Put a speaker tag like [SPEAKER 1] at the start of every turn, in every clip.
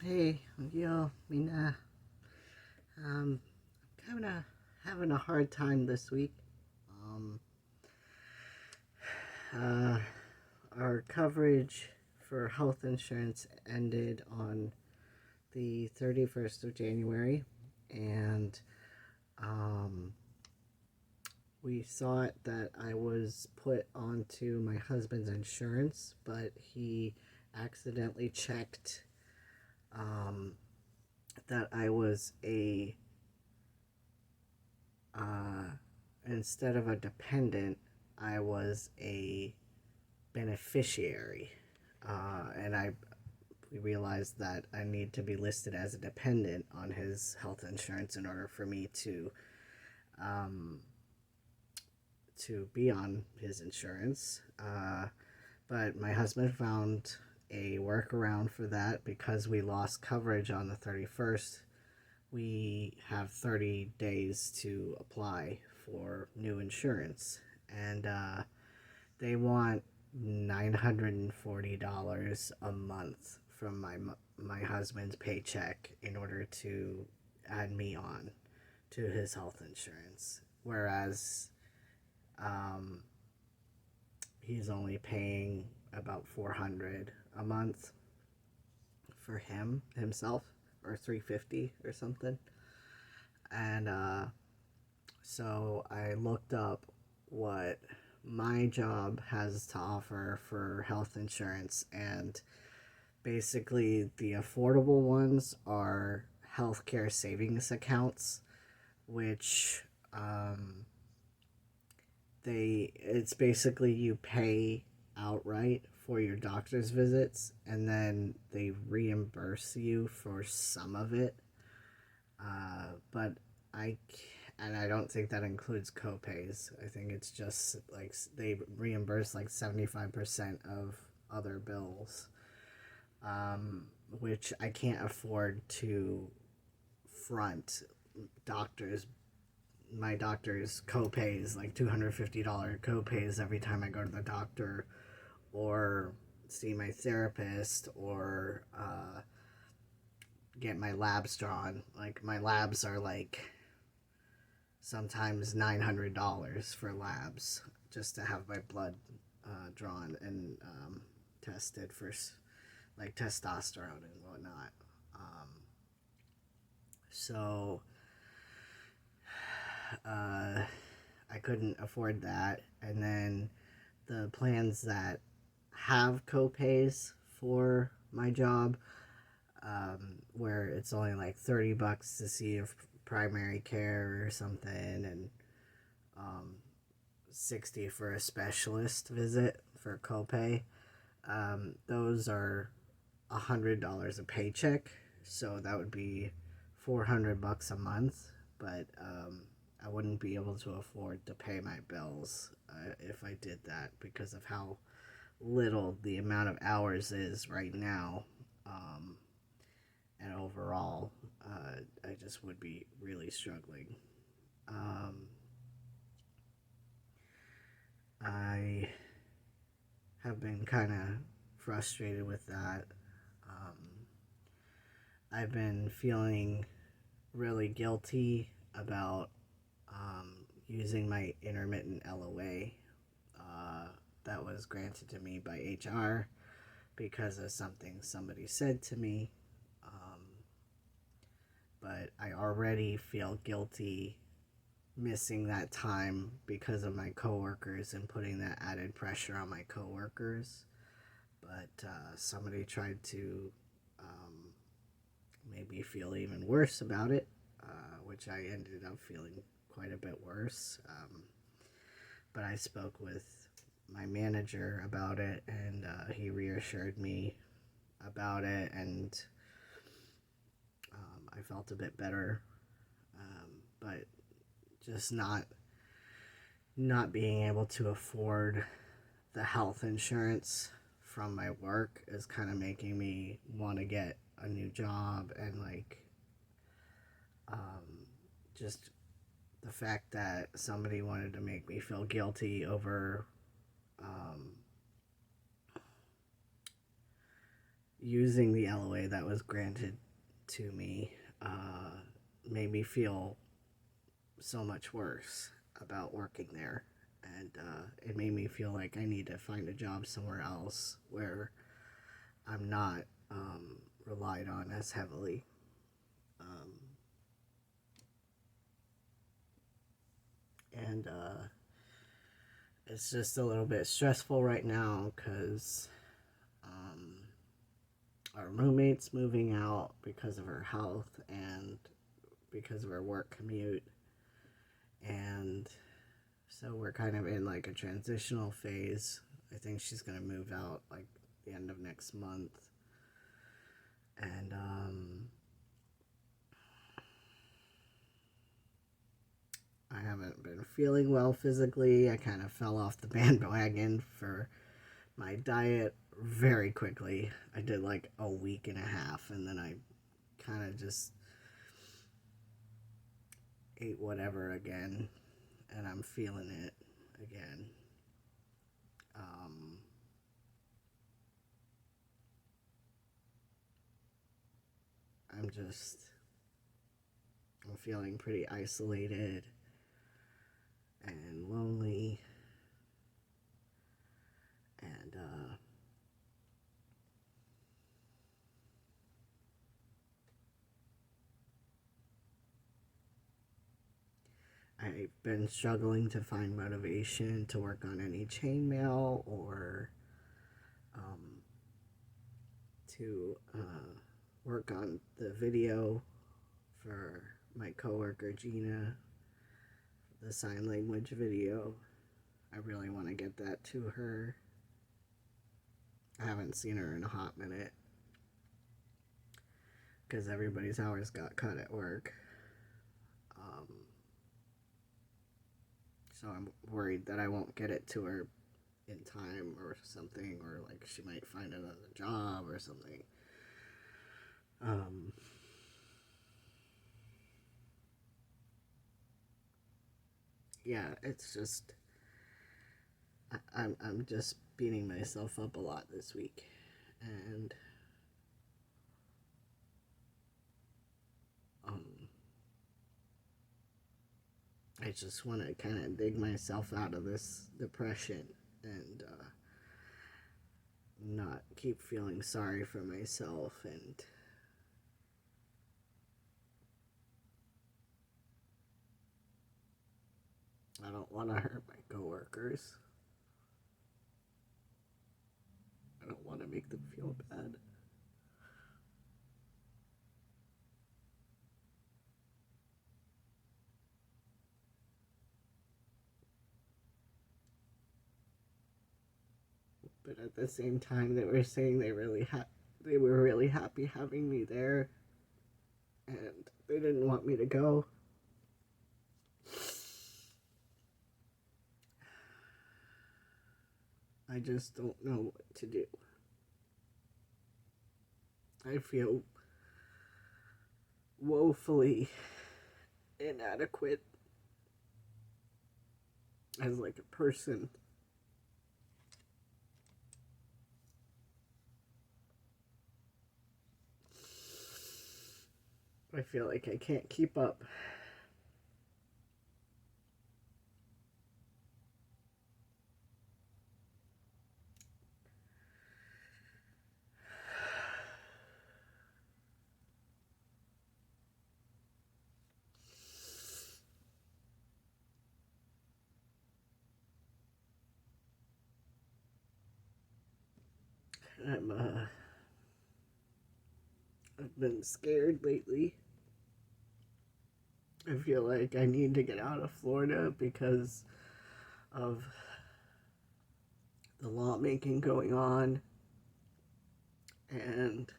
[SPEAKER 1] Hey, yo, Mina. Um, kind of having a hard time this week. Um, uh, our coverage for health insurance ended on the 31st of January, and um, we thought that I was put onto my husband's insurance, but he accidentally checked um, that I was a uh, instead of a dependent, I was a beneficiary. And I we realized that I need to be listed as a dependent on his health insurance in order for me um, to be on his insurance. But my husband found a workaround for that because we lost coverage on the 31st. We have 30 days to apply for new insurance. And they want $940 a month from my husband's paycheck in order to add me on to his health insurance. Whereas um, he's only paying about 400 a month for himself, or 350 or something. And so I looked up what my job has to offer for health insurance, and basically the affordable ones are healthcare savings accounts, which it's basically you pay outright for your doctor's visits and then they reimburse you for some of it. But I and I don't think that includes copays. I think it's just like they reimburse like 75% of other bills, which I can't afford to front doctors. My doctor's copays, like $250 copays every time I go to the doctor or see my therapist or get my labs drawn. Like my labs are like sometimes $900 for labs just to have my blood drawn and tested for like testosterone and whatnot. Um, so uh, I couldn't afford that. And then the plans that have copays for my job, where it's only like $30 to see if primary care or something, and um, 60 for a specialist visit for copay. Those are $100 a paycheck, so that would be $400 a month. But I wouldn't be able to afford to pay my bills if I did that because of how little the amount of hours is right now. And overall, I just would be really struggling. Um, I have been kind of frustrated with that. Um, I've been feeling really guilty about using my intermittent LOA that was granted to me by HR because of something somebody said to me. Um, but I already feel guilty missing that time because of my coworkers and putting that added pressure on my coworkers. But somebody tried to um, make me feel even worse about it, which I ended up feeling quite a bit worse. But I spoke with my manager about it, and he reassured me about it, and I felt a bit better. But just not being able to afford the health insurance from my work is kind of making me want to get a new job, and like just the fact that somebody wanted to make me feel guilty over using the LOA that was granted to me made me feel so much worse about working there. And it made me feel like I need to find a job somewhere else where I'm not relied on as heavily. Um, and it's just a little bit stressful right now because our roommate's moving out because of her health and because of her work commute. And so we're kind of in like a transitional phase. I think she's going to move out like the end of next month. And I haven't been feeling well physically. I kind of fell off the bandwagon for my diet very quickly. I did like a week and a half, and then I kind of just ate whatever again, and I'm feeling it again. Um, I'm feeling pretty isolated and lonely, and I've been struggling to find motivation to work on any chainmail or um, to work on the video for my coworker Gina, the sign language video. I really want to get that to her. I haven't seen her in a hot minute because everybody's hours got cut at work. So I'm worried that I won't get it to her in time or something, or like she might find another job or something. Yeah, it's just I'm just beating myself up a lot this week, and um, I just want to kind of dig myself out of this depression and not keep feeling sorry for myself. And I don't want to hurt my coworkers. I don't want to make them feel bad. But at the same time, they were saying they were really happy having me there, and they didn't want me to go. I just don't know what to do. I feel woefully inadequate as like a person. I feel like I can't keep up. I'm I've been scared lately. I feel like I need to get out of Florida because of the lawmaking going on, and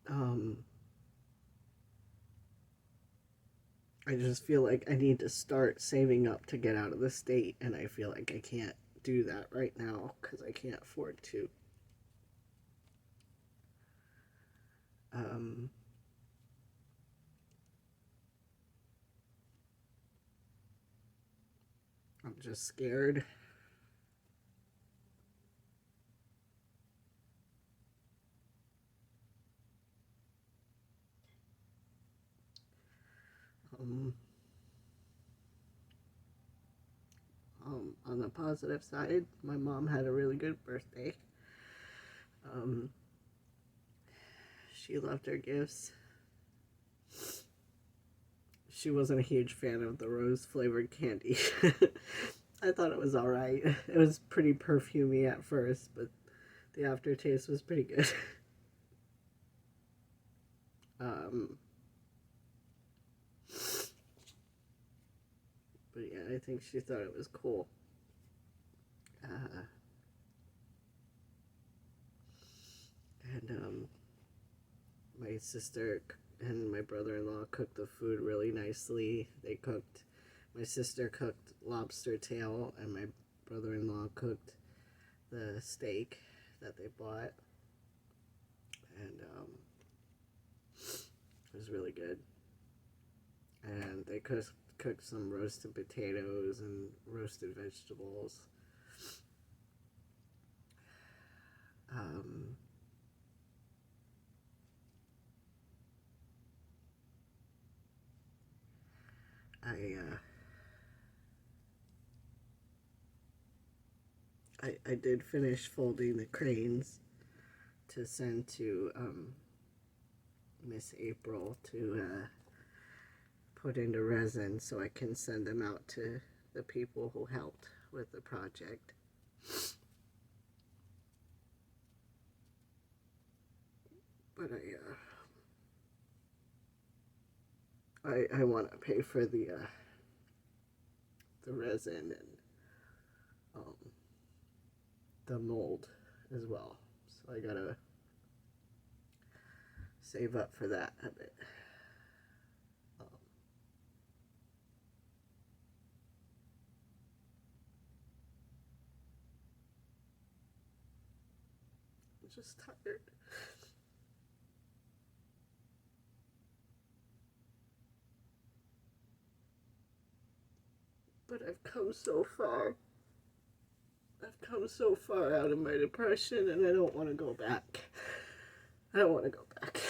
[SPEAKER 1] um, I just feel like I need to start saving up to get out of the state, and I feel like I can't do that right now because I can't afford to. Um, I'm just scared. Um, on the positive side, my mom had a really good birthday. Um, she loved her gifts. She wasn't a huge fan of the rose flavored candy. I thought it was alright. It was pretty perfumey at first, but the aftertaste was pretty good. um, but yeah, I think she thought it was cool. Uh, and my sister and my brother-in-law cooked the food really nicely. My sister cooked lobster tail, and my brother-in-law cooked the steak that they bought, and it was really good. And they cooked some roasted potatoes and roasted vegetables. Um, I did finish folding the cranes to send to Miss April to put into resin so I can send them out to the people who helped with the project. But I want to pay for the resin and um, the mold as well. So I gotta save up for that a bit. Um, I'm just tired. But I've come so far. I've come so far out of my depression, and I don't want to go back. I don't want to go back.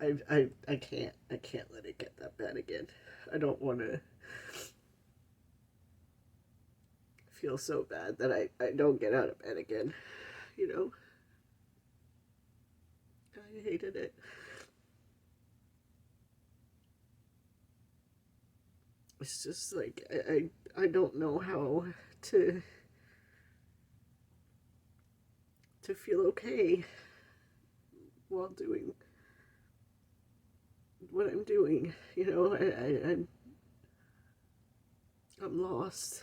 [SPEAKER 1] I can't. I can't let it get that bad again. I don't want to feel so bad that I don't get out of bed again. You know? I hated it. It's just like, I don't know how to to feel okay while doing what I'm doing. You know, I'm lost.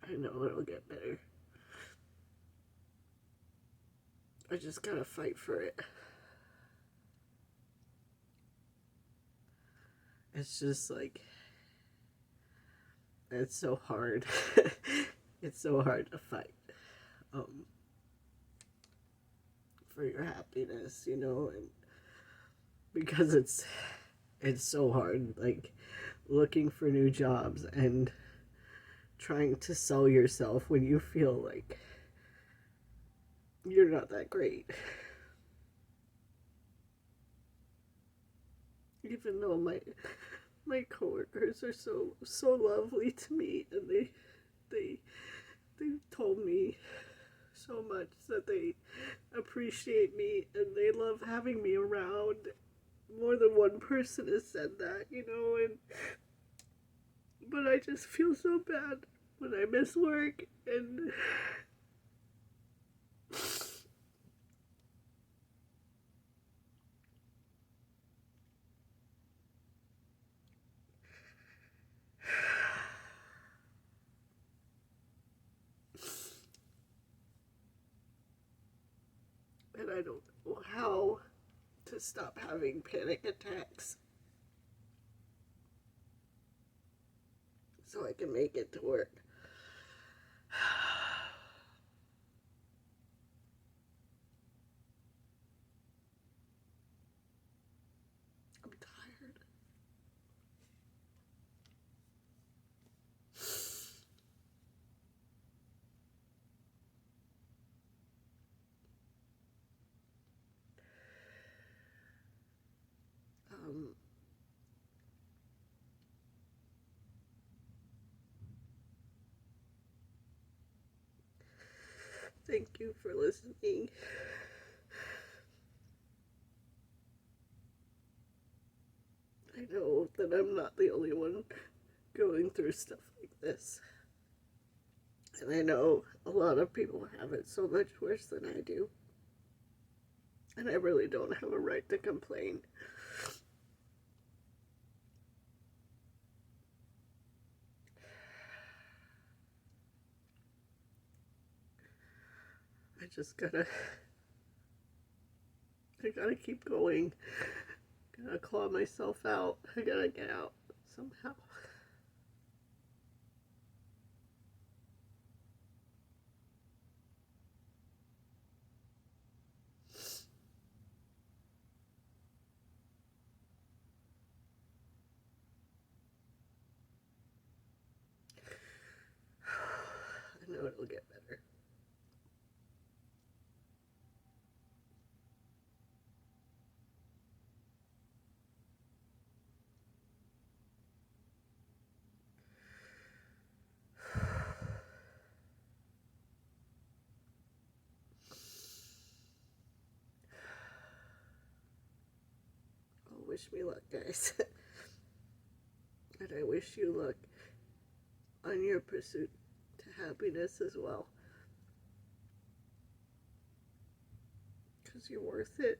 [SPEAKER 1] I know it'll get better. I just gotta fight for it. It's just like, it's so hard. It's so hard to fight um, for your happiness, you know, and because it's so hard, like looking for new jobs and trying to sell yourself when you feel like you're not that great. Even though my coworkers are so lovely to me, and they they told me so much that they appreciate me and they love having me around. More than one person has said that, you know, and but I just feel so bad when I miss work, and I don't know how to stop having panic attacks so I can make it to work. I'm tired. Um, Thank you for listening. I know that I'm not the only one going through stuff like this. And I know a lot of people have it so much worse than I do. And I really don't have a right to complain. I just gotta keep going. Gotta claw myself out. I gotta get out somehow. I know it'll get better. Oh, wish me luck, guys. And I wish you luck on your pursuit to happiness as well. Because you're worth it.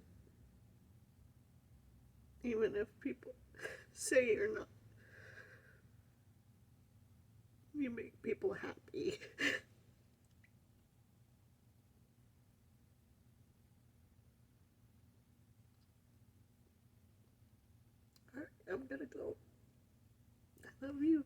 [SPEAKER 1] Even if people say you're not. You make people happy. Alright, I'm gonna go. I love you.